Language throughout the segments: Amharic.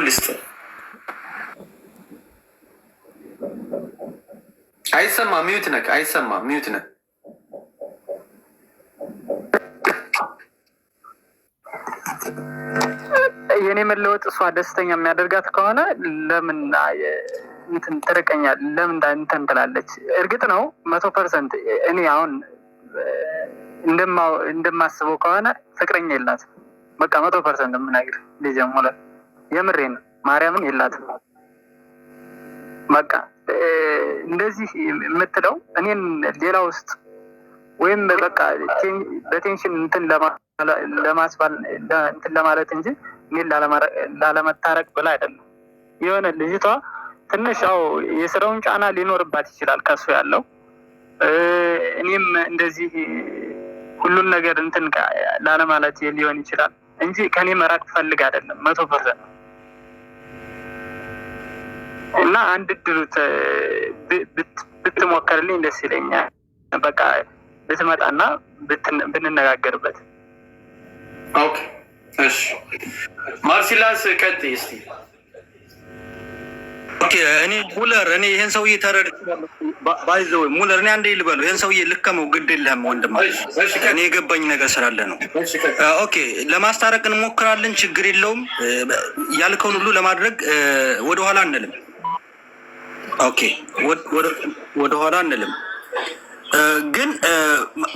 ልስጥ አይሰማ ሚዩት ነክ አይሰማ ሚዩት ነክ የኔ መለወጥ እሷ ደስተኛ የሚያደርጋት ከሆነ ለምን እንትን ትርቀኛል? ለምን እንትን ትላለች? እርግጥ ነው 100% እኔ አሁን እንደማስበው ከሆነ ፍቅረኛ የላትም። በቃ 100% የምናገር ልጅ ሞላ የምሬን ማርያምን የላትም። በቃ እንደዚህ የምትለው እኔን ሌላ ውስጥ ወይም በቃ በቴንሽን እንትን ለማስባል እንትን ለማለት እንጂ እኔን ላለመታረቅ ብላ አይደለም። የሆነ ልጅቷ ትንሽ የስራውን ጫና ሊኖርባት ይችላል ከሱ ያለው እኔም እንደዚህ ሁሉን ነገር እንትን ላለማለት ሊሆን ይችላል እንጂ ከኔ መራቅ ፈልግ አይደለም 100%። እና አንድ ድሩት ብትሞከርልኝ ደስ ይለኛል። በቃ ብትመጣና ብንነጋገርበት። ኦኬ እሺ ማርሲላስ ቀጥይ እስቲ። ኦኬ እኔ ሙለር ይሄን ሰውዬ ተረድቻለሁ። ባይዘው ሙለር እኔ አንዴ ልበለው ይሄን ሰውዬ ልከመው ግድ የለህም ወንድም። እኔ የገባኝ ነገር ስላለ ነው። ኦኬ ለማስታረቅ እንሞክራለን፣ ችግር የለውም። ያልከውን ሁሉ ለማድረግ ወደኋላ አንልም። ኦኬ ወደኋላ አንልም። ግን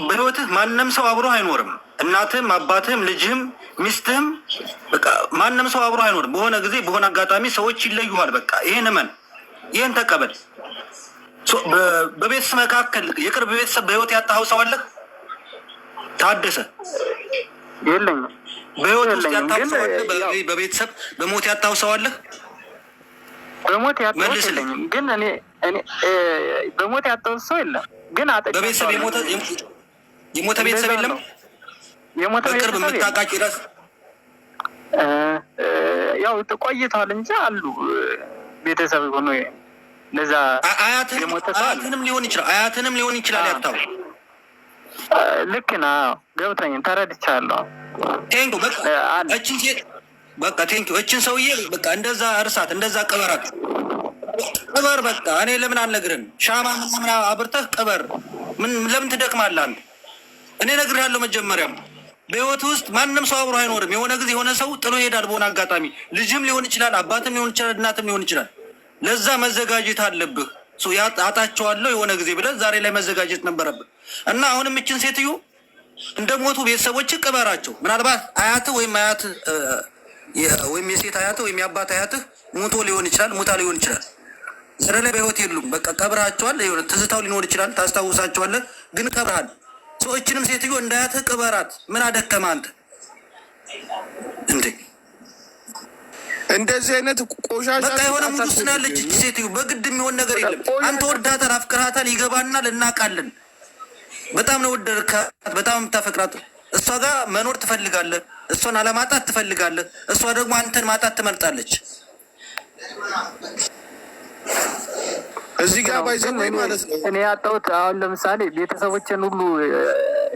በህይወትህ ማንም ሰው አብሮ አይኖርም። እናትህም፣ አባትህም፣ ልጅህም፣ ሚስትህም በቃ ማንም ሰው አብሮ አይኖርም። በሆነ ጊዜ በሆነ አጋጣሚ ሰዎች ይለዩሃል። በቃ ይሄን እመን፣ ይሄን ተቀበል። በቤተሰብ መካከል የቅርብ ቤተሰብ በህይወት ያጣኸው ሰው አለ? ታደሰ የለኝም። በህይወት ውስጥ ያጣኸው ሰው አለ? በቤተሰብ በሞት ያጣኸው ሰው አለ? በሞት ያጣሁት የለኝም። ግን እኔ በሞት ያጣሁት ሰው የለም። ግን በቤተሰብ የሞተ ቤተሰብ የለም። የሞተ በቅርብ የምታውቃቸው ይላስ ያው ቆይተዋል እንጂ አሉ ቤተሰብ ሆኖ ለዛ አያትንም ሊሆን ይችላል ያጣው። ልክ ነው። ገብቶኝ ተረድቻለሁ። ቴንኪው በቃ እቺን ሴት በቃ ቴንኪው እቺን ሰውዬ በቃ እንደዛ እርሳት፣ እንደዛ ቅበራት። ቅበር በቃ እኔ ለምን አልነግርህም? ሻማ ምናምን አብርተህ ቅበር። ለምን ትደክማለህ አንተ? እኔ እነግርሃለሁ መጀመሪያም በህይወት ውስጥ ማንም ሰው አብሮ አይኖርም። የሆነ ጊዜ የሆነ ሰው ጥሎ ይሄዳል። በሆነ አጋጣሚ ልጅም ሊሆን ይችላል፣ አባትም ሊሆን ይችላል፣ እናትም ሊሆን ይችላል። ለዛ መዘጋጀት አለብህ። አጣቸዋለሁ የሆነ ጊዜ ብለህ ዛሬ ላይ መዘጋጀት ነበረብህ። እና አሁንም እችን ሴትዮ እንደ ሞቱ ቤተሰቦች ቅበራቸው። ምናልባት አያትህ ወይም የሴት አያትህ ወይም የአባት አያትህ ሞቶ ሊሆን ይችላል፣ ሙታ ሊሆን ይችላል። ዘረ ላይ በህይወት የሉም። በቃ ቀብረሃቸዋል። የሆነ ትዝታው ሊኖር ይችላል፣ ታስታውሳቸዋለህ፣ ግን ቀብረሃል። ሰዎችንም ሴትዮ እንዳያትህ ቅበራት። ምን አደከመህ አንተ እንዴ? እንደዚህ አይነት ቆሻሻ በቃ የሆነ ሙድ ውስጥ ነው ያለች እቺ ሴትዮ። በግድ የሚሆን ነገር የለም። አንተ ወዳታል፣ አፍቅራታል፣ ይገባናል፣ እናውቃለን። በጣም ነው ወደድካት፣ በጣም የምታፈቅራት። እሷ ጋር መኖር ትፈልጋለህ፣ እሷን አለማጣት ትፈልጋለህ። እሷ ደግሞ አንተን ማጣት ትመርጣለች። እዚህ ጋር ባይዘን ማለት ነው እኔ ያጣሁት አሁን ለምሳሌ ቤተሰቦችን ሁሉ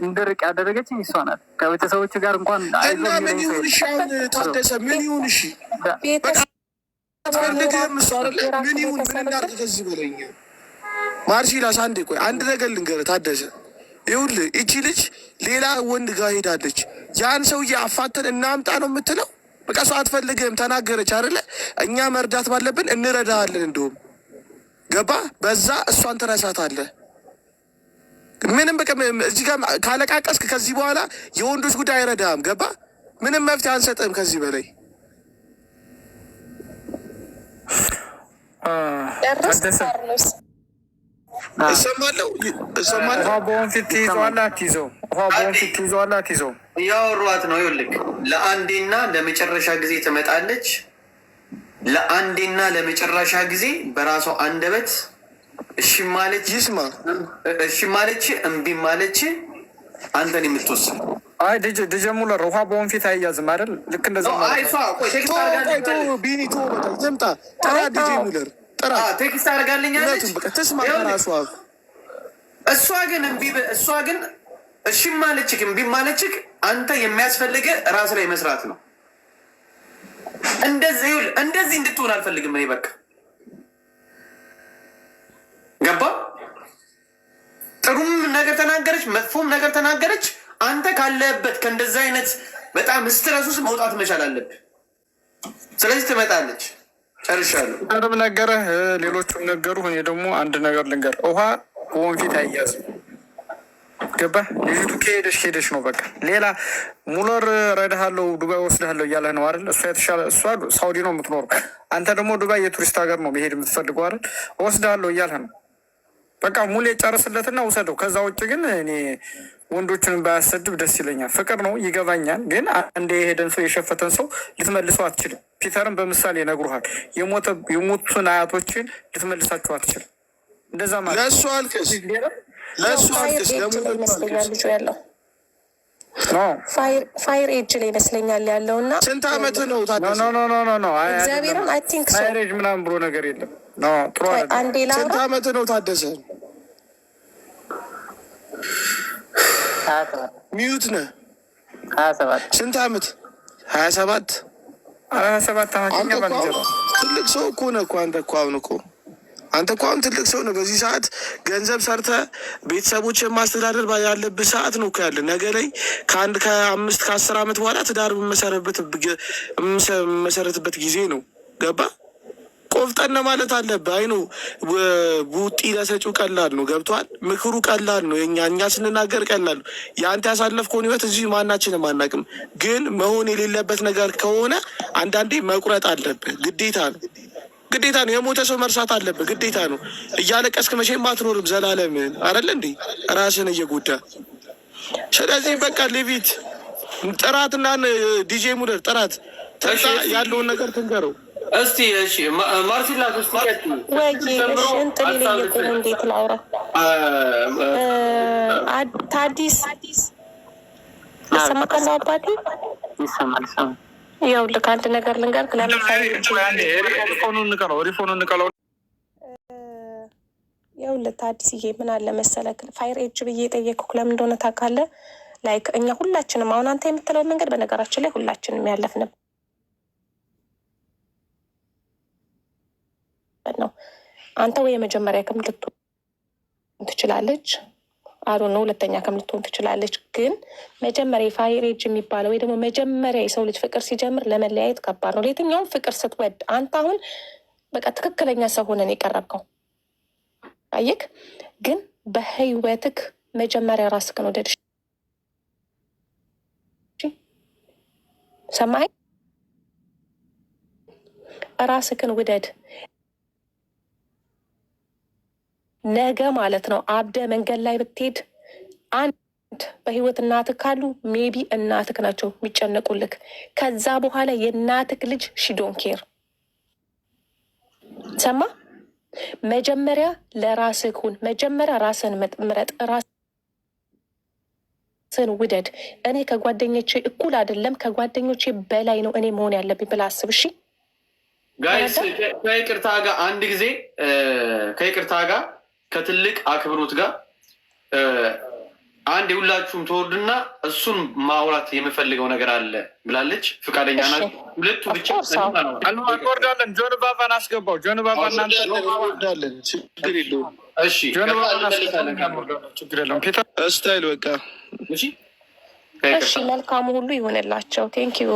እንድርቅ ያደረገችኝ እሷ ናት። ከቤተሰቦች ጋር እንኳን እና ምን ይሁን እሺ? አሁን ታደሰ ምን ይሁን እሺ? ፈልግህም እሷ አይደለ ምን ይሁን ምን እናድርግ? ከዚህ በለኝ ማርሲላስ አንዴ ቆይ አንድ ነገር ልንገርህ ታደሰ። ይኸውልህ እቺ ልጅ ሌላ ወንድ ጋር ሄዳለች። ያን ሰውዬ አፋተን እናምጣ ነው የምትለው? በቃ እሷ አትፈልግህም ተናገረች አይደለ? እኛ መርዳት ባለብን እንረዳሃለን። እንደውም ገባ በዛ እሷን ትረሳታለህ። ምንም በቃ እዚህ ጋር ካለቃቀስክ ከዚህ በኋላ የወንዶች ጉዳይ አይረዳህም። ገባ ምንም መፍትሄ አንሰጥህም ከዚህ በላይ እሰማለሁ። ውሃ በወንፊት ትይዘዋለህ አትይዘውም? እያወሯት ነው። ይኸውልህ ለአንዴና ለመጨረሻ ጊዜ ትመጣለች። ለአንዴና ለመጨረሻ ጊዜ በራሷ አንደበት እሺ ማለች ይስማ፣ እሺ ማለች እምቢ ማለች አንተን የምትወስን። አይ ዲጄ ሙለር ውሃ በወንፊት አይያዝም አይደል? ልክ እንደዛ ቢኒቶ ትምጣ ጥራ፣ ዲጄ ሙለር ጥራ፣ ቴክስት አድርጋልኛለች። ትስማ ራሷ። እሷ ግን እሺ ማለችክ እምቢ ማለችክ አንተ የሚያስፈልገ ራስ ላይ መስራት ነው። እንደዚህ እንድትሆን አልፈልግም እኔ በቃ ገባ። ጥሩም ነገር ተናገረች፣ መጥፎም ነገር ተናገረች። አንተ ካለህበት ከእንደዚህ አይነት በጣም ስትረስ ውስጥ መውጣት መቻል አለብህ። ስለዚህ ትመጣለች። ጨርሻለሁ። ቅርብ ነገረህ፣ ሌሎቹም ነገሩ። እኔ ደግሞ አንድ ነገር ልንገር፣ ውሃ በወንፊት አያዝም። ገባህ? ልጅቱ ከሄደች ነው በቃ። ሌላ ሙለር ረዳሃለሁ ዱባይ ወስድሃለሁ እያለህ ነው አይደል? እሷ የተሻለ እሷ ሳውዲ ነው የምትኖረው። አንተ ደግሞ ዱባይ የቱሪስት ሀገር ነው መሄድ የምትፈልገው አይደል? ወስድሃለሁ እያለህ ነው በቃ። ሙሌ ጨርስለትና ውሰደው። ከዛ ውጭ ግን እኔ ወንዶችን ባያሰድብ ደስ ይለኛል። ፍቅር ነው ይገባኛል፣ ግን አንድ የሄደን ሰው የሸፈተን ሰው ልትመልሰው አትችልም። ፒተርን በምሳሌ ይነግሩሃል። የሞቱን አያቶችን ልትመልሳቸው አትችልም። እንደዛ ማለት ለእሱ አልቅስ፣ ለእሱ አልቅስ። ይመስለኛል ልጁ ያለው ፋይር ኤጅ ላይ ይመስለኛል ያለው እና ስንት አመት ነው? እግዚአብሔርን አይ ቲንክ ሶ ምናምን ብሎ ነገር የለም። ጥሩ አንዴ ስንት አመት ነው ታደሰ? ሚዩት ነህ? 27 ስንት አመት? 27 27 ትልቅ ሰው እኮ ነህ እኮ አንተ እኮ አሁን ትልቅ ሰው ነው። በዚህ ሰዓት ገንዘብ ሰርተ ቤተሰቦችን ማስተዳደር ያለብህ ሰዓት ነው እኮ ያለ። ነገ ላይ ከ5 ከ10 አመት በኋላ ትዳር መሰረትበት ጊዜ ነው። ገባ? ቆፍጠን ማለት አለብህ። አይ ነው ቡጢ ለሰጪው ቀላል ነው። ገብቷል? ምክሩ ቀላል ነው። እኛ ስንናገር ቀላል ነው። የአንተ ያሳለፍከውን ህይወት እዚህ ማናችንም አናውቅም። ግን መሆን የሌለበት ነገር ከሆነ አንዳንዴ መቁረጥ አለብህ። ግዴታ ነው። የሞተ ሰው መርሳት አለብህ። ግዴታ ነው። እያለቀስክ መቼም አትኖርም ዘላለም አይደለ እንዴ? ራስን እየጎዳ ስለዚህ በቃ ሌቪት ጥራትና ዲጄ ሙለር ጥራት ያለውን ነገር ትንገረው እስቲ። እሺ ማርሲላ እንትን ይለየቁም እንዴት ላውራ ታዲስ ይሰማካል? አባቴ ይሰማል። ይኸውልህ አንድ ነገር ልንገርህ። ሪፎኑን ንቀለው። ይኸውልህ ታዲስዬ ምን አለ መሰለህ ፋይር ኤጅ ብዬ የጠየቅኩህ ለምን እንደሆነ ታውቃለህ? ላይክ እኛ ሁላችንም አሁን አንተ የምትለውን መንገድ በነገራችን ላይ ሁላችንም ያለፍንበት ነው። አንተ ወይ የመጀመሪያ ከም ልትሆን ትችላለች፣ አሩ ነው ሁለተኛ ከም ልትሆን ትችላለች። ግን መጀመሪያ የፋይር ኤጅ የሚባለው ወይ ደግሞ መጀመሪያ የሰው ልጅ ፍቅር ሲጀምር ለመለያየት ከባድ ነው። ለየትኛውም ፍቅር ስትወድ አንተ አሁን በቃ ትክክለኛ ሰው ሆነን የቀረብከው አየክ። ግን በህይወትክ መጀመሪያ ራስክን ወደድ። ሰማይ ራስክን ውደድ። ነገ ማለት ነው አብደ መንገድ ላይ ብትሄድ አንድ በህይወት እናትክ ካሉ ሜቢ እናትክ ናቸው የሚጨነቁልክ። ከዛ በኋላ የእናትክ ልጅ ሺዶን ኬር ሰማ። መጀመሪያ ለራስህ ሁን። መጀመሪያ ራስን ምረጥ፣ ራስን ውደድ። እኔ ከጓደኞቼ እኩል አይደለም ከጓደኞቼ በላይ ነው እኔ መሆን ያለብኝ ብለህ አስብ። እሺ ጋይስ፣ ከይቅርታ ጋር አንድ ጊዜ ከይቅርታ ጋር ከትልቅ አክብሮት ጋር አንድ የሁላችሁም ተወርድና እሱን ማውራት የምፈልገው ነገር አለ ብላለች። ፈቃደኛ ናት? ሁለቱ ብቻ እንወርዳለን። ጆን ባባን አስገባው። ጆን ባባ እናንተወርዳለን። ችግር የለውም። እሺ ችግር የለውም። ፒተር ስታይል በቃ እሺ፣ መልካሙ ሁሉ ይሆንላቸው። ቴንኪዩ።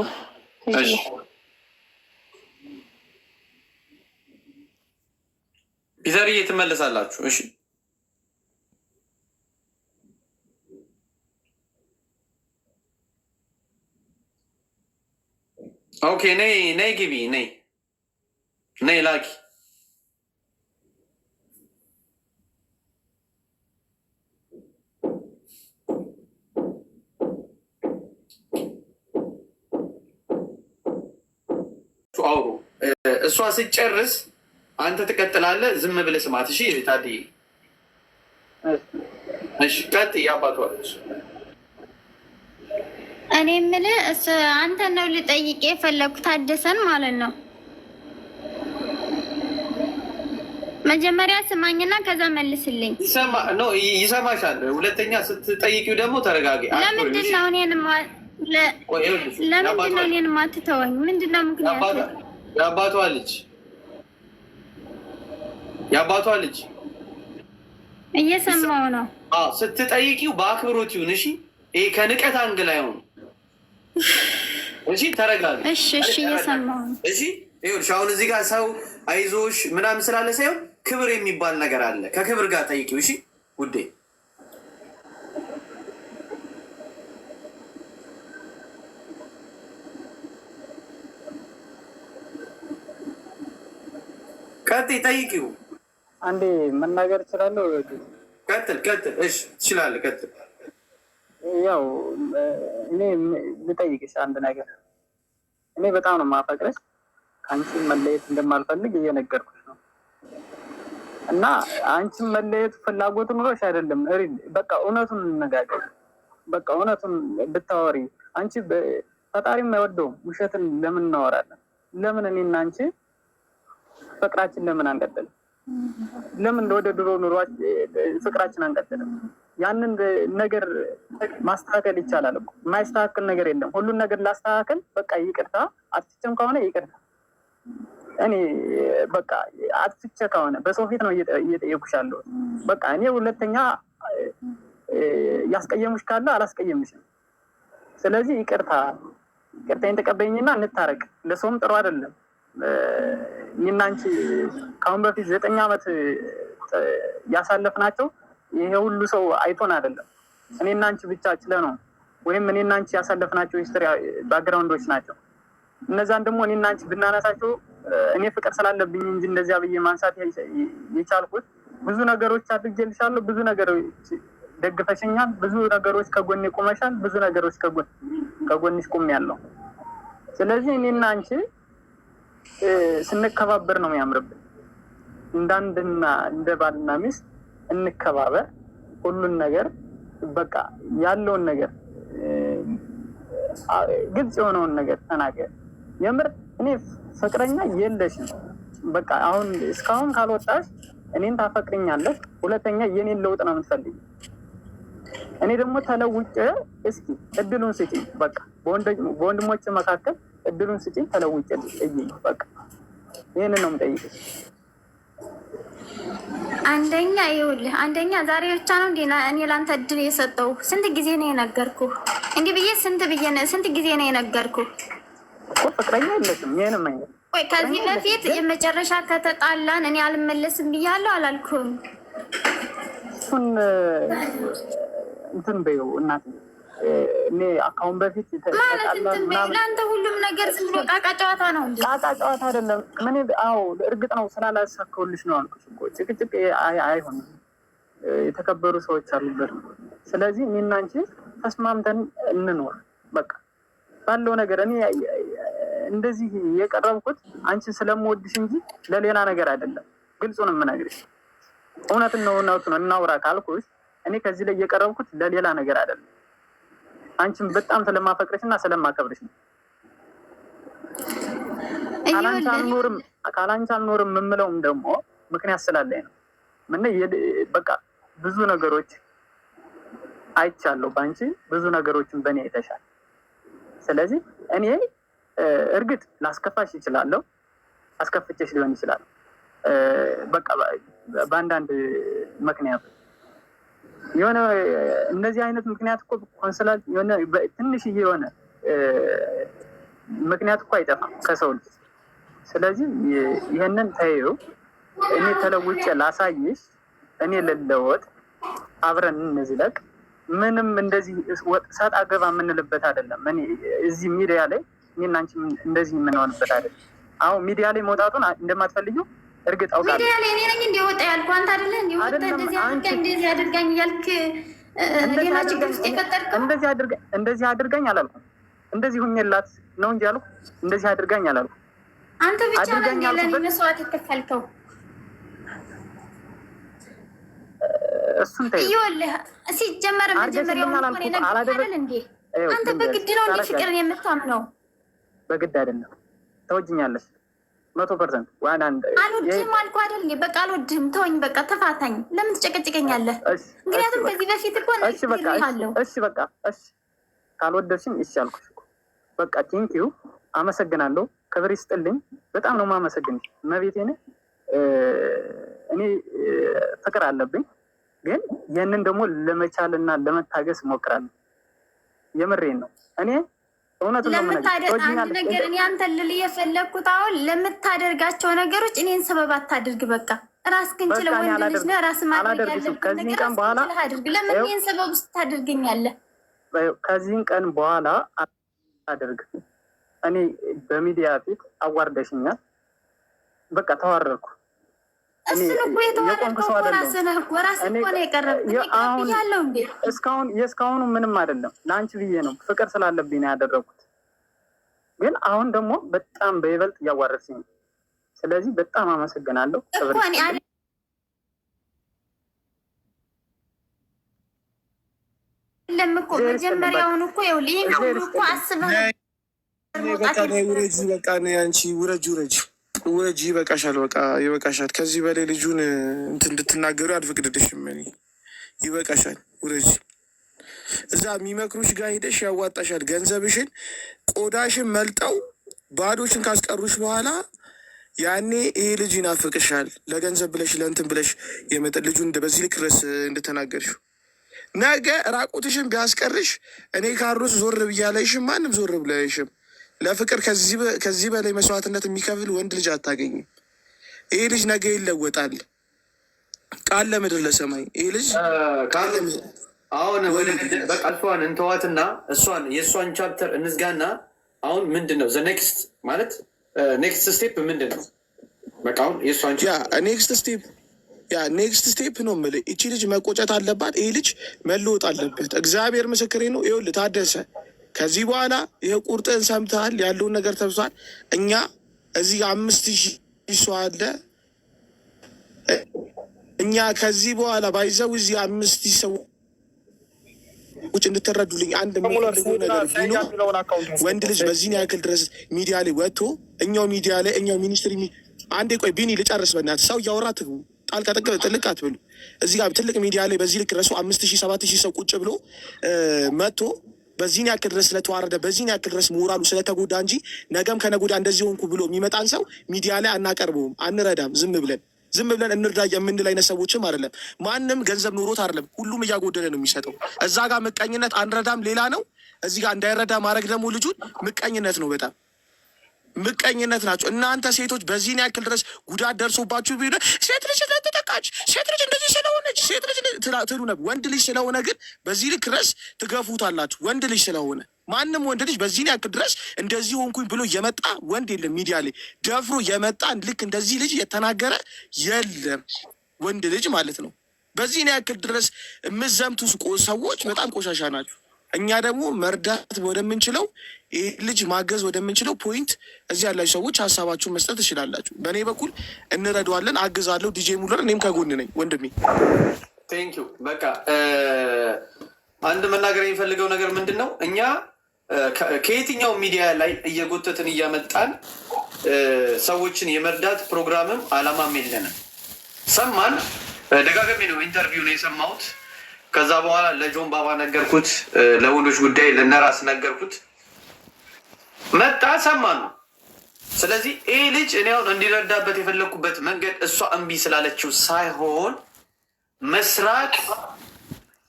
ፒተርዬ ትመለሳላችሁ። እሺ ኦኬ። ነይ ግቢ፣ ነይ ላኪ። አውሩ። እሷ ስጨርስ አንተ ትቀጥላለህ። ዝም ብለህ ስማት። እሺ ታዲያ እሺ፣ ቀጥይ። አባቷለች። እኔ የምልህ አንተ ነው ልጠይቅ የፈለኩት ታደሰን ማለት ነው። መጀመሪያ ስማኝና ከዛ መልስልኝ። ይሰማሻል። ሁለተኛ ስትጠይቂው ደግሞ ተረጋጊ። ለምንድን ነው ለምንድን ነው እኔን የማትተወኝ? ምንድን ነው ምክንያቱ? የአባቷ ልጅ እየሰማው ነው። ስትጠይቂው በአክብሮት ይሁን እሺ። ይሄ ከንቀት አንግል አይሆን እሺ። ተረጋጋ እሺ። እየሰማው ነው እሺ። ይኸውልሽ አሁን እዚህ ጋር ሰው አይዞሽ ምናምን ስላለ ሳይሆን ክብር የሚባል ነገር አለ። ከክብር ጋር ጠይቂው እሺ ውዴ። ቀጥይ፣ ጠይቂው። አንዴ መናገር እችላለሁ? ቀጥል። እሺ ትችላለህ፣ ቀጥል። ያው እኔ ልጠይቅሽ አንድ ነገር። እኔ በጣም ነው የማፈቅረሽ፣ ከአንቺን መለየት እንደማልፈልግ እየነገርኩሽ ነው። እና አንቺን መለየት ፍላጎት ኑሮሽ አይደለም። በቃ እውነቱን እንነጋገር። በቃ እውነቱን ብታወሪ አንቺ ፈጣሪም አይወደውም። ውሸትን ለምን እናወራለን? ለምን እኔና አንቺ ፍቅራችን ለምን አንቀጥልም? ለምን ወደ ድሮ ኑሮ ፍቅራችን አንቀጥልም? ያንን ነገር ማስተካከል ይቻላል እኮ። የማይስተካከል ነገር የለም። ሁሉን ነገር ላስተካከል። በቃ ይቅርታ፣ አጥፍቼም ከሆነ ይቅርታ። እኔ በቃ አጥፍቼ ከሆነ በሰው ፊት ነው እየጠየኩሽ ያለሁት። በቃ እኔ ሁለተኛ ያስቀየሙሽ ካለ አላስቀየምሽም። ስለዚህ ይቅርታዬን ተቀበይኝና እንታረቅ። ለሰውም ጥሩ አይደለም። እኔና አንቺ ከአሁን በፊት 9 ዓመት ያሳለፍናቸው ይሄ ሁሉ ሰው አይቶን አይደለም። እኔና አንቺ ብቻ ችለህ ነው፣ ወይም እኔና አንቺ ያሳለፍናቸው ሂስትሪ ባክግራውንዶች ናቸው። እነዛን ደግሞ እኔና አንቺ ብናነሳቸው እኔ ፍቅር ስላለብኝ እንጂ እንደዚያ ብዬ ማንሳት የቻልኩት ብዙ ነገሮች አድርጌልሻለሁ፣ ብዙ ነገሮች ደግፈሽኛል፣ ብዙ ነገሮች ከጎኔ ቆመሻል፣ ብዙ ነገሮች ከጎንሽ ቆሜያለሁ። ስለዚህ እኔና አንቺ ስንከባበር ነው የሚያምርብን። እንዳንድና እንደ ባልና ሚስት እንከባበር። ሁሉን ነገር በቃ ያለውን ነገር ግልጽ የሆነውን ነገር ተናገር። የምር እኔ ፍቅረኛ የለሽም። በቃ አሁን እስካሁን ካልወጣሽ እኔን ታፈቅርኛለሽ። ሁለተኛ የኔን ለውጥ ነው የምትፈልጊ። እኔ ደግሞ ተለውጬ እስኪ እድሉን ስጪኝ። በቃ በወንድሞች መካከል እድሉን ስጪኝ፣ ተለውጬ እይኝ። በቃ ይህንን ነው የምጠይቅሽ። አንደኛ ዛሬ ብቻ ነው እንዴ እኔ ለአንተ እድል የሰጠው? ስንት ጊዜ ነው የነገርኩህ? እንዲህ ብዬ ስንት ጊዜ ነው የነገርኩህ? ፍቅረኛ የለሽም። ይህንም አይነት ቆይ ከዚህ በፊት የመጨረሻ ከተጣላን እኔ አልመለስም ብያለሁ አላልኩም? እሱን እንትን በይው እናት። እኔ አካሁን በፊት ለአንተ ሁሉም ነገር ዝም ብሎ ቃቃ ጨዋታ ነው እንዴ? ቃቃ ጨዋታ አይደለም። ምን እርግጥ ነው ስላላሳካሁልሽ ነው አልኩሽ እኮ። ጭቅጭቅ አይሆንም። የተከበሩ ሰዎች አሉበት። ስለዚህ እኔና አንቺ ተስማምተን እንኖር። በቃ ባለው ነገር እኔ እንደዚህ የቀረብኩት አንቺን ስለምወድሽ እንጂ ለሌላ ነገር አይደለም። ግልጹን የምነግርሽ እውነቱን እናውራ ካልኩሽ እኔ ከዚህ ላይ የቀረብኩት ለሌላ ነገር አይደለም። አንቺን በጣም ስለማፈቅርሽ እና ስለማከብርሽ ነው። ካላንቺ አልኖርም የምለውም ደግሞ ምክንያት ስላለኝ ነው። በቃ ብዙ ነገሮች አይቻለሁ በአንቺ፣ ብዙ ነገሮችን በእኔ አይተሻል። ስለዚህ እኔ እርግጥ ላስከፋሽ ይችላለሁ፣ አስከፍቼሽ ሊሆን ይችላል። በቃ በአንዳንድ ምክንያቶች የሆነ እነዚህ አይነት ምክንያት እኮ ኮንስላት የሆነ ትንሽዬ የሆነ ምክንያት እኮ አይጠፋም ከሰው ልጅ። ስለዚህ ይህንን ተይው። እኔ ተለውጬ ላሳይሽ፣ እኔ ልለወጥ፣ አብረን እንዝለቅ። ምንም እንደዚህ ሰጥ አገባ የምንልበት አይደለም። እኔ እዚህ ሚዲያ ላይ እኔና አንቺ እንደዚህ የምንሆንበት አይደለም። አሁን ሚዲያ ላይ መውጣቱን እንደማትፈልጊው እርግጥ አውቃለሁ። ሚዲያ ላይ እኔ ነኝ እንዲወጣ ያልኩ አንተ አይደለህ? እንዲወጣ እንደዚህ አድርጋኝ እያልክ ሌላ ችግር ውስጥ የፈጠርከው። እንደዚህ አድርጋኝ አላልኩም። እንደዚህ ሁኜላት ነው እንጂ አልኩ። እንደዚህ አድርጋኝ አላልኩም። አንተ ብቻ ነህ ለኔ መስዋዕት የከፈልከው። እሱን ተይው። ይኸውልህ ሲጀመር መጀመሪያው እኮ እኔ ነግሬሃለሁ እንዴ። አንተ በግድ ነው እንዴ ፍቅርን የምታምነው? በግድ አይደለም። ተወጅኛለሽ 100%። አልወድህም አልኩህ አይደል? በቃ አልወድህም፣ ተወኝ፣ በቃ ተፋታኝ። ለምን ትጨቀጭቀኛለህ? ምክንያቱም ከዚህ በፊት እኮ እሺ በቃ ካልወደድሽኝ እሺ አልኩሽ እኮ በቃ ቴንኪው አመሰግናለሁ ክብር ይስጥልኝ በጣም ነው የማመሰግንሽ እመቤቴን እኔ ፍቅር አለብኝ ግን ይህንን ደግሞ ለመቻልና ለመታገስ እሞክራለሁ የምሬን ነው እኔ እውነቱን ነው አንድ ነገር እኔ አንተን ልል የፈለግኩት አሁን ለምታደርጋቸው ነገሮች እኔን ሰበብ አታድርግ በቃ ራስህን ችለህ ወንድ ልጅ ነህ ራስህ ማድረግ ያለብህ ነገር ራስህን አድርግ ለምን ይህን ሰበብ ውስጥ ታደርገኛለህ ከዚህን ቀን በኋላ አድርግ እኔ በሚዲያ ፊት አዋርደሽኛል በቃ ተዋረድኩ እሱን እኮ የተዋረድከው ራስህ ነህ እኮ ራስህ እኮ ነው የቀረብህ ያለው እንዴ እስካሁኑ ምንም አይደለም ለአንቺ ብዬ ነው ፍቅር ስላለብኝ ነው ያደረኩት ግን አሁን ደግሞ በጣም በይበልጥ እያዋረድሽኝ ስለዚህ በጣም አመሰግናለሁ እኮ እኔ አይደለም እኮ መጀመሪያውን እኮ ይኸውልህ ይሄን እኮ አስበህ በቃ አንቺ ውረጅ ይበቃሻል በቃ ይበቃሻል ከዚህ በላይ ልጁን እንትን እንድትናገሩ አልፈቅድልሽም እኔ ይበቃሻል ውረጅ እዛ የሚመክሩሽ ጋር ሄደሽ ያዋጣሻል ገንዘብሽን ቆዳሽን መልጠው ባዶችን ካስቀሩሽ በኋላ ያኔ ይሄ ልጅ ይናፍቅሻል ለገንዘብ ብለሽ ለእንትን ብለሽ የመጠ ልጁን በዚህ ልክ ድረስ እንደተናገርሽው ነገ ራቁትሽን ቢያስቀርሽ እኔ ካሮስ ዞር ብያለሽም ማንም ዞር ብለሽም ለፍቅር ከዚህ በላይ መስዋዕትነት የሚከፍል ወንድ ልጅ አታገኝም ይሄ ልጅ ነገ ይለወጣል ቃል ለምድር ለሰማይ ይሄ ልጅ አሁን ወደ በቃ እሷን እንተዋትና የእሷን ቻፕተር እንዝጋና አሁን ምንድን ነው ኔክስት ማለት ኔክስት ስቴፕ ምንድን ነው በቃ አሁን የእሷን ኔክስት ስቴፕ ነው የምልህ ይቺ ልጅ መቆጨት አለባት ይሄ ልጅ መለወጥ አለበት እግዚአብሔር ምስክሬ ነው ይኸውልህ ታደሰ ከዚህ በኋላ ይሄ ቁርጥን ሰምተሃል ያለውን ነገር ተብሷል እኛ እዚህ 5,000 ሰው አለ እኛ ከዚህ በኋላ ባይዘው እዚህ 5,000 ሰው ውጭ እንድትረዱልኝ አንድ የሚፈልገው ነገር ቢኖር ወንድ ልጅ በዚህን ያክል ድረስ ሚዲያ ላይ ወጥቶ እኛው ሚዲያ ላይ እኛው ሚኒስትሪ አንዴ ቆይ ቢኒ ልጨርስ በእናትህ ሰው እያወራ ትግቡ ጣልቃ ጥልቅ አትበሉ እዚህ ጋር ትልቅ ሚዲያ ላይ በዚህ ልክ ረሱ 5,000 7,000 ሰው ቁጭ ብሎ መጥቶ በዚህን ያክል ድረስ ስለተዋረደ በዚህን ያክል ድረስ ሞራሉ ስለተጎዳ እንጂ ነገም ከነጎዳ እንደዚህ ሆንኩ ብሎ የሚመጣን ሰው ሚዲያ ላይ አናቀርበውም አንረዳም ዝም ብለን እንርዳ የምንል አይነት ሰዎችም አይደለም ማንም ገንዘብ ኖሮት አይደለም ሁሉም እያጎደለ ነው የሚሰጠው እዛ ጋር ምቀኝነት አንረዳም ሌላ ነው እዚህ ጋር እንዳይረዳ ማድረግ ደግሞ ልጁን ምቀኝነት ነው በጣም ምቀኝነት ናቸው እናንተ ሴቶች በዚህን ያክል ድረስ ጉዳት ደርሶባችሁ ቢሆን ሴት ልጅ ተጠቃች ሴት ልጅ እንደዚህ ስለሆነች ሴት ልጅ ትሉ ነበር ወንድ ልጅ ስለሆነ ግን በዚህ ልክ ድረስ ትገፉታላችሁ ወንድ ልጅ ስለሆነ ማንም ወንድ ልጅ በዚህን ያክል ድረስ እንደዚህ ሆንኩኝ ብሎ የመጣ ወንድ የለም ሚዲያ ላይ ደፍሮ የመጣ ልክ እንደዚህ ልጅ የተናገረ የለም ወንድ ልጅ ማለት ነው በዚህን ያክል ድረስ የምትዘምቱ ሰዎች በጣም ቆሻሻ ናቸው እኛ ደግሞ መርዳት ወደምንችለው ይህ ልጅ ማገዝ ወደምንችለው ፖይንት እዚህ ያላችሁ ሰዎች ሀሳባችሁን መስጠት ትችላላችሁ በእኔ በኩል እንረዳዋለን አግዛለሁ ዲጄ ሙለር እኔም ከጎን ነኝ ወንድሜ ቴንኪው በቃ አንድ መናገር የሚፈልገው ነገር ምንድን ነው እኛ ከየትኛው ሚዲያ ላይ እየጎተትን እያመጣን ሰዎችን የመርዳት ፕሮግራምም አላማም የለንም ሰማን ደጋግሜ ነው ኢንተርቪው ነው የሰማሁት ከዛ በኋላ ለጆን ባባ ነገርኩት ለወንዶች ጉዳይ ለነራስ ነገርኩት መጣ ሰማን ነው ስለዚህ ይሄ ልጅ እኔ አሁን እንዲረዳበት የፈለግኩበት መንገድ እሷ እምቢ ስላለችው ሳይሆን መስራት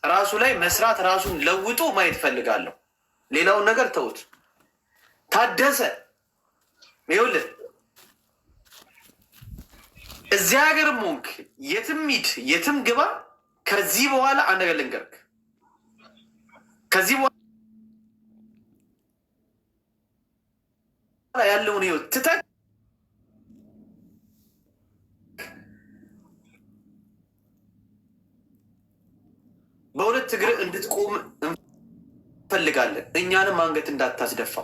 ራሱ ላይ መስራት ራሱን ለውጦ ማየት ፈልጋለሁ ሌላውን ነገር ተውት ታደሰ ይኸውልህ እዚህ ሀገር ሞንክ የትም ሂድ የትም ግባ ከዚህ በኋላ አንድ ነገር ልንገርህ ከዚህ በኋላ ያለውን ህይወት ትተህ በሁለት እግር እንድትቆም እንፈልጋለን እኛንም አንገት እንዳታስደፋ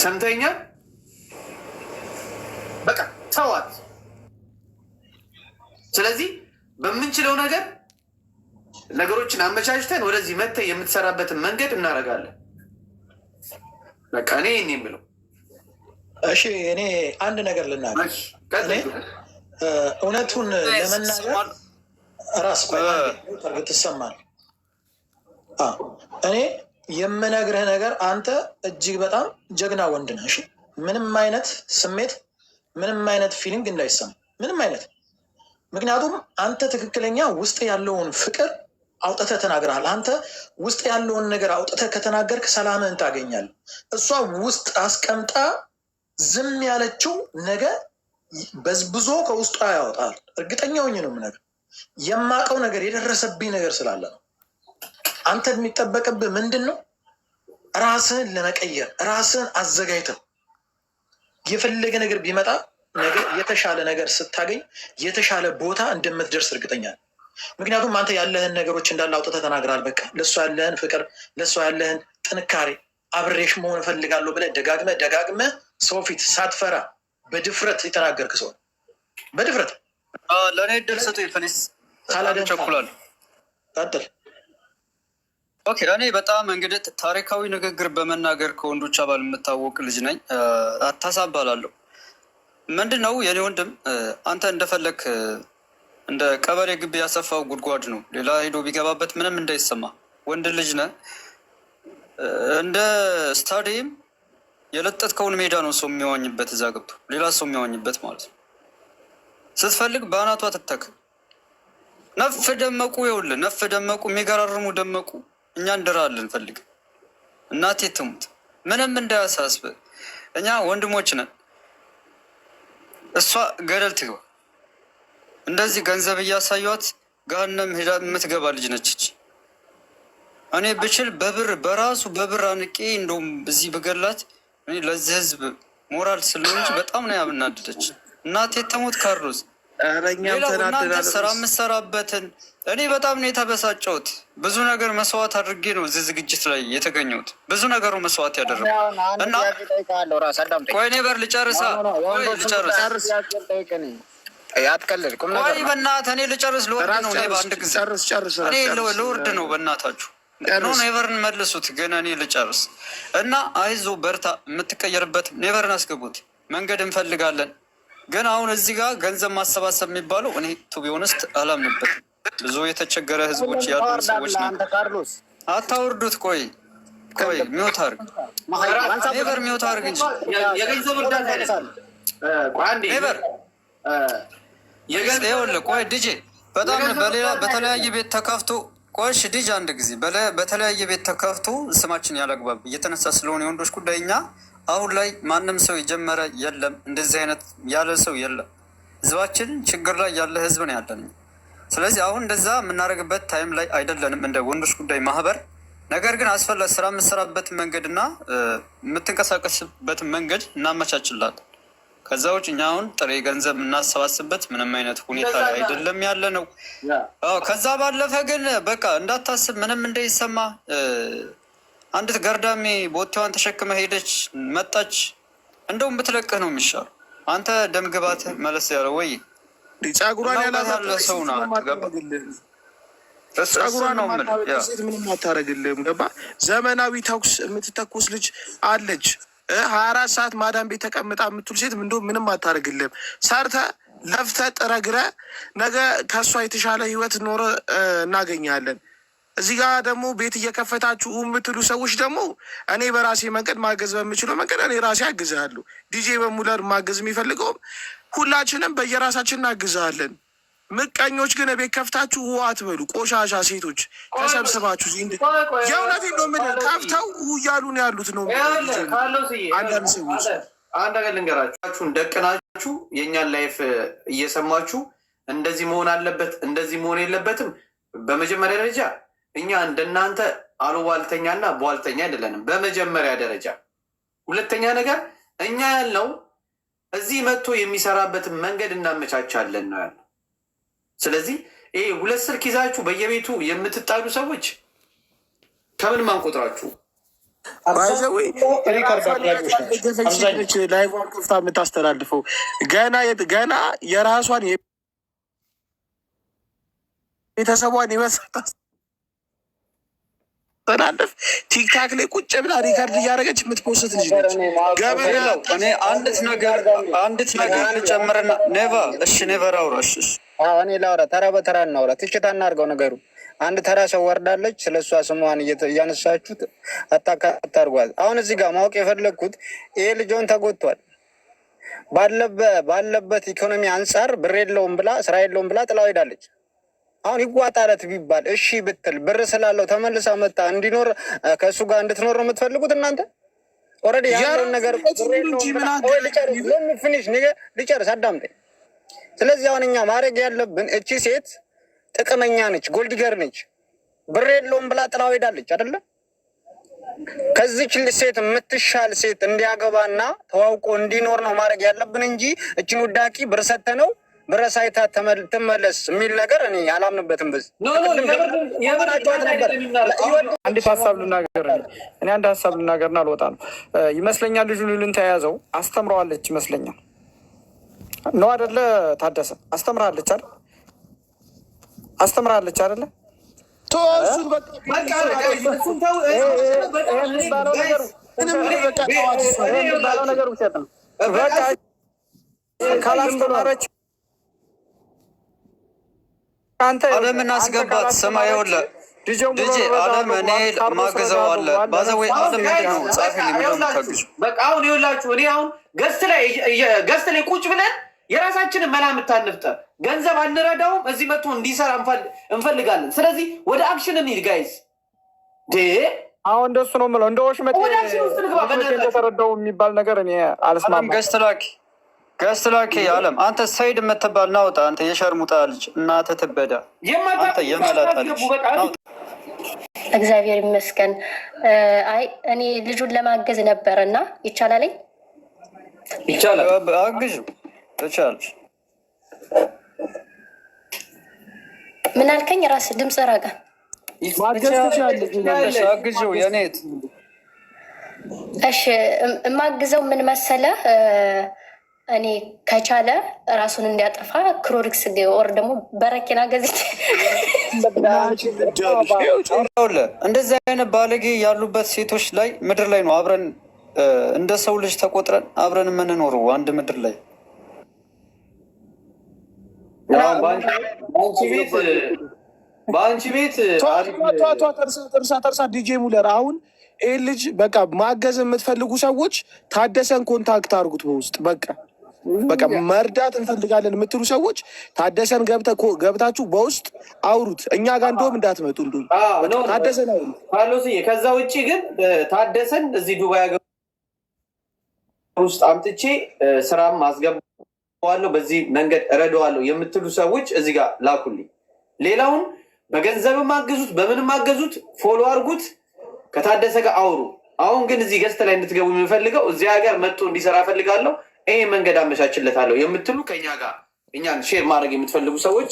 ሰምተኛል በቃ ተዋት ስለዚህ በምንችለው ነገር ነገሮችን አመቻችተን ወደዚህ መተህ የምትሰራበትን መንገድ እናደርጋለን በቃ እኔ የምለው እሺ እኔ አንድ ነገር ልናገር እውነቱን ለመናገር ራስ ትሰማል እኔ የምነግርህ ነገር አንተ እጅግ በጣም ጀግና ወንድ ነህ። እሺ ምንም አይነት ስሜት ምንም አይነት ፊሊንግ እንዳይሰማ ምንም አይነት። ምክንያቱም አንተ ትክክለኛ ውስጥ ያለውን ፍቅር አውጥተህ ተናግረሃል። አንተ ውስጥ ያለውን ነገር አውጥተህ ከተናገርክ ሰላምህን ታገኛለህ። እሷ ውስጥ አስቀምጣ ዝም ያለችው ነገር በዝብዞ ከውስጧ ያወጣል። እርግጠኛ ሆኜ ነው የምነግርህ። የማውቀው ነገር የደረሰብኝ ነገር ስላለ ነው። አንተ የሚጠበቅብህ ምንድን ነው? ራስህን ለመቀየር ራስህን አዘጋጅተህ የፈለገ ነገር ቢመጣ ነገር የተሻለ ነገር ስታገኝ የተሻለ ቦታ እንደምትደርስ እርግጠኛ ነው። ምክንያቱም አንተ ያለህን ነገሮች እንዳለ አውጥተህ ተናግራል። በቃ ለእሷ ያለህን ፍቅር፣ ለእሷ ያለህን ጥንካሬ፣ አብሬሽ መሆን እፈልጋለሁ ብለህ ደጋግመህ ሰው ፊት ሳትፈራ በድፍረት የተናገርክ ሰው በድፍረት ለእኔ እድል ስጡኝ ፕሊስ። ቸኩላል ቀጥል። ኦኬ እኔ በጣም እንግዲህ ታሪካዊ ንግግር በመናገር ከወንዶች አባል የምታወቅ ልጅ ነኝ። አታሳባላለሁ። ምንድን ነው የኔ ወንድም፣ አንተ እንደፈለግ እንደ ቀበሌ ግቢ ያሰፋው ጉድጓድ ነው። ሌላ ሄዶ ቢገባበት ምንም እንዳይሰማ ወንድ ልጅ ነህ። እንደ ስታዲየም የለጠጥከውን ሜዳ ነው ሰው የሚዋኝበት፣ እዛ ገብቶ ሌላ ሰው የሚዋኝበት ማለት ነው። ስትፈልግ በአናቷ ትተክ። ነፍ ደመቁ፣ ይኸውልህ ነፍ ደመቁ፣ የሚገራርሙ ደመቁ። እኛ እንድራለን ፈልግ። እናቴ ትሙት ምንም እንዳያሳስብ፣ እኛ ወንድሞች ነን። እሷ ገደል ትግባ። እንደዚህ ገንዘብ እያሳዩት ገሃነም ሄዳ የምትገባ ልጅ ነች። እኔ ብችል በብር በራሱ በብር አንቄ እንደውም እዚህ ብገላት እኔ ለዚህ ህዝብ ሞራል ስለው እንጂ በጣም ነው ያብናደደች። እናቴ ተሞት ካርሎስ። ሌላው እናንተ ስራ የምሰራበትን እኔ በጣም ነው የተበሳጨሁት። ብዙ ነገር መስዋዕት አድርጌ ነው እዚህ ዝግጅት ላይ የተገኘሁት። ብዙ ነገሩ መስዋዕት ያደረጉት እና ቆይ እኔ በር ልጨርሳ ቆይ በእናትህ እኔ ልጨርስ። ልወርድ ነው እኔ በአንድ ጊዜ እኔ ልወርድ ነው። በእናታችሁ ኔቨርን መልሱት፣ ግን እኔ ልጨርስ እና አይዞ በርታ። የምትቀየርበት ኔቨርን አስገቡት። መንገድ እንፈልጋለን። ግን አሁን እዚህ ጋር ገንዘብ ማሰባሰብ የሚባለው እኔ ቱ ቢ ኦነስት አላምንበትም። ብዙ የተቸገረ ህዝቦች ያሉ ሰዎች ነው። አታውርዱት። ቆይ ሚውት አድርግ ኔቨር፣ ሚውት አድርግ እንጂ የገንዘብ እርዳታ ኔቨር። ይኸውልህ ቆይ ዲጄ በጣም በሌላ በተለያየ ቤት ተከፍቶ ቆሽ ዲጄ አንድ ጊዜ በተለያየ ቤት ተከፍቶ ስማችን ያላግባብ እየተነሳ ስለሆነ የወንዶች ጉዳይ እኛ አሁን ላይ ማንም ሰው የጀመረ የለም። እንደዚህ አይነት ያለ ሰው የለም። ህዝባችን ችግር ላይ ያለ ህዝብ ነው ያለን። ስለዚህ አሁን እንደዛ የምናደርግበት ታይም ላይ አይደለንም እንደ ወንዶች ጉዳይ ማህበር። ነገር ግን አስፈላጊ ስራ የምሰራበት መንገድ እና የምትንቀሳቀስበት መንገድ እናመቻችላለን። ከዛ ውጭ እኛ አሁን ጥሬ ገንዘብ የምናሰባስበት ምንም አይነት ሁኔታ ላይ አይደለም ያለ ነው። ከዛ ባለፈ ግን በቃ እንዳታስብ፣ ምንም እንዳይሰማ። አንዲት ገርዳሜ ቦቴዋን ተሸክመ ሄደች መጣች፣ እንደውም ብትለቅህ ነው የሚሻለው። አንተ ደም ግባት መለስ ያለ ወይ ጸጉሯን ያለ ሰው ና ጸጉሯን ነው ምንም አታረግልህም። ገባ? ዘመናዊ ተኩስ የምትተኩስ ልጅ አለች። 24 ሰዓት ማዳም ቤት ተቀምጣ የምትውል ሴት ምንም አታረግልህም። ሰርተ ለፍተ ጥረግረ ነገ ከእሷ የተሻለ ህይወት ኖረ እናገኛለን። እዚህ ጋር ደግሞ ቤት እየከፈታችሁ የምትሉ ሰዎች ደግሞ እኔ በራሴ መንገድ ማገዝ በምችለው መንገድ እኔ ራሴ አግዝሃለሁ። ዲጄ በሙለር ማገዝ የሚፈልገውም ሁላችንም በየራሳችን እናግዛለን። ምቀኞች ግን ቤት ከፍታችሁ ውሃ አትበሉ። ቆሻሻ ሴቶች ተሰብስባችሁ የእውነቴን ነው የምልህ ከፍተው እያሉ ነው ያሉት ነው አንዳንድ ሰዎች። አንድ ነገር ልንገራችሁን ደቅናችሁ የእኛን ላይፍ እየሰማችሁ እንደዚህ መሆን አለበት እንደዚህ መሆን የለበትም። በመጀመሪያ ደረጃ እኛ እንደናንተ አሉባልተኛና ቧልተኛ አይደለንም በመጀመሪያ ደረጃ። ሁለተኛ ነገር እኛ ያልነው እዚህ መጥቶ የሚሰራበትን መንገድ እናመቻቻለን ነው ያለው። ስለዚህ ይሄ ሁለት ስልክ ይዛችሁ በየቤቱ የምትጣሉ ሰዎች ከምን ማንቆጥራችሁ ላይቫን ከፍታ የምታስተላልፈው ገና የራሷን ቤተሰቧን ይመሳታል ተናደፍ ቲክታክ ላይ ቁጭ ብላ ሪከርድ እያደረገች የምትፖስት ልጅ ነች። ገበያ እኔ አንዲት ነገር ልጨምርና ኔቫ እሺ፣ ኔቨር አውራ። እሺ እኔ ላውራ፣ ተራ በተራ እናውራ። ትችት አናርገው ነገሩ። አንድ ተራ ሰው ወርዳለች። ስለሷ ስሟን እያነሳችሁት አታርጓት። አሁን እዚህ ጋር ማወቅ የፈለግኩት ይሄ ልጆን ተጎድቷል። ባለበት ኢኮኖሚ አንጻር ብር የለውም ብላ ስራ የለውም ብላ ጥላው ሄዳለች። አሁን ይጓጣለት ቢባል እሺ ብትል ብር ስላለው ተመልሳ መጣ እንዲኖር ከእሱ ጋር እንድትኖር ነው የምትፈልጉት እናንተ? ኦልሬዲ ያለውን ነገር ልጨርስ፣ አዳምጠኝ። ስለዚህ አሁን እኛ ማድረግ ያለብን እቺ ሴት ጥቅመኛ ነች፣ ጎልዲገር ነች፣ ብር የለውም ብላ ጥላው ሄዳለች አይደለ? ከዚች ሴት የምትሻል ሴት እንዲያገባና ተዋውቆ እንዲኖር ነው ማድረግ ያለብን እንጂ እችን ውዳቂ ብር ሰተነው ብር ሳይታ ትመለስ የሚል ነገር እኔ አላምንበትም። በዚህ አንዲት ሀሳብ ልናገር እኔ አንድ ሀሳብ ልናገርና አልወጣ ነው ይመስለኛል። ልጁ ሉልን ተያያዘው አስተምረዋለች ይመስለኛል ነው አደለ? ታደሰ አስተምራለች አይደል? አስተምራለች አይደለ? ካላስተማረች አለምን አስገባት። ስማ ይኸውልህ ልጄ አለም እኔ ማገዘው አለ ባዘዌ አለም ምንድን ነው ጻፊ የሚለው ታግዙ። በቃ አሁን ይኸውላችሁ እኔ አሁን ገስት ላይ ቁጭ ብለን የራሳችንን መላምት አንፍጠር። ገንዘብ አንረዳውም። እዚህ መጥቶ እንዲሰራ እንፈልጋለን። ስለዚህ ወደ አክሽን እንሂድ ጋይዝ። አሁን እንደሱ ነው የምለው። እንደ ወሽመጤ እንደተረዳው የሚባል ነገር እኔ አልስማማም። ገስት ላኪ አለም አንተ ሰይድ የምትባል ናውጣ። አንተ የሸርሙጣ ልጅ እናትህ ትበዳ። አንተ የመላጣ ልጅ እግዚአብሔር ይመስገን። አይ እኔ ልጁን ለማገዝ ነበር እና ይቻላል። አግዥ ትቻለሽ። ምን አልከኝ? ራስ ድምፅ ራቀ። አግዥው የኔት። እሺ የማግዘው ምን መሰለህ? እኔ ከቻለ ራሱን እንዲያጠፋ ክሮሪክስ ወር ደግሞ በረኪና ገዝቼ እንደዚህ አይነት ባለጌ ያሉበት ሴቶች ላይ ምድር ላይ ነው አብረን እንደ ሰው ልጅ ተቆጥረን አብረን የምንኖረው አንድ ምድር ላይ። በአንቺ ቤት ተርሳ ዲጄ ሙለር አሁን ይህ ልጅ በቃ ማገዝ የምትፈልጉ ሰዎች ታደሰን ኮንታክት አድርጉት በውስጥ በቃ መርዳት እንፈልጋለን የምትሉ ሰዎች ታደሰን ገብታችሁ በውስጥ አውሩት። እኛ ጋር እንደውም እንዳትመጡ ታደሰን አውሩት። ከዛ ውጭ ግን ታደሰን እዚህ ዱባይ ውስጥ አምጥቼ ስራም አስገባዋለሁ፣ በዚህ መንገድ እረዳዋለሁ የምትሉ ሰዎች እዚህ ጋር ላኩልኝ። ሌላውን በገንዘብም አገዙት፣ በምንም አገዙት፣ ፎሎ አድርጉት፣ ከታደሰ ጋር አውሩ። አሁን ግን እዚህ ገዝተ ላይ እንድትገቡ የምፈልገው እዚህ ሀገር መጥቶ እንዲሰራ ፈልጋለሁ፣ ይሄ መንገድ አመቻችለታለሁ የምትሉ ከኛ ጋር እኛን ሼር ማድረግ የምትፈልጉ ሰዎች